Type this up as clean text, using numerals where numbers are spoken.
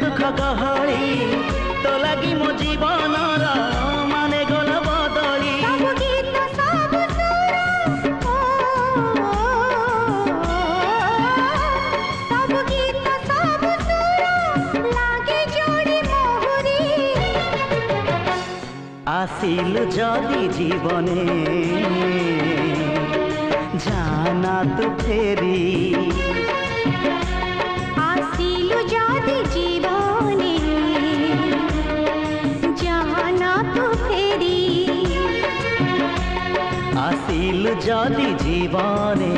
दुख गहली तो लगी मो जीवन माने गला बदली सब गीत सब सुर सब गीत सब सुर लागे जोड़ी मोहरी आसिल जदि जीवने जाना तू फेरी आसिलु जदि जीवने जाना तू फेरी आसिल जदि जीवने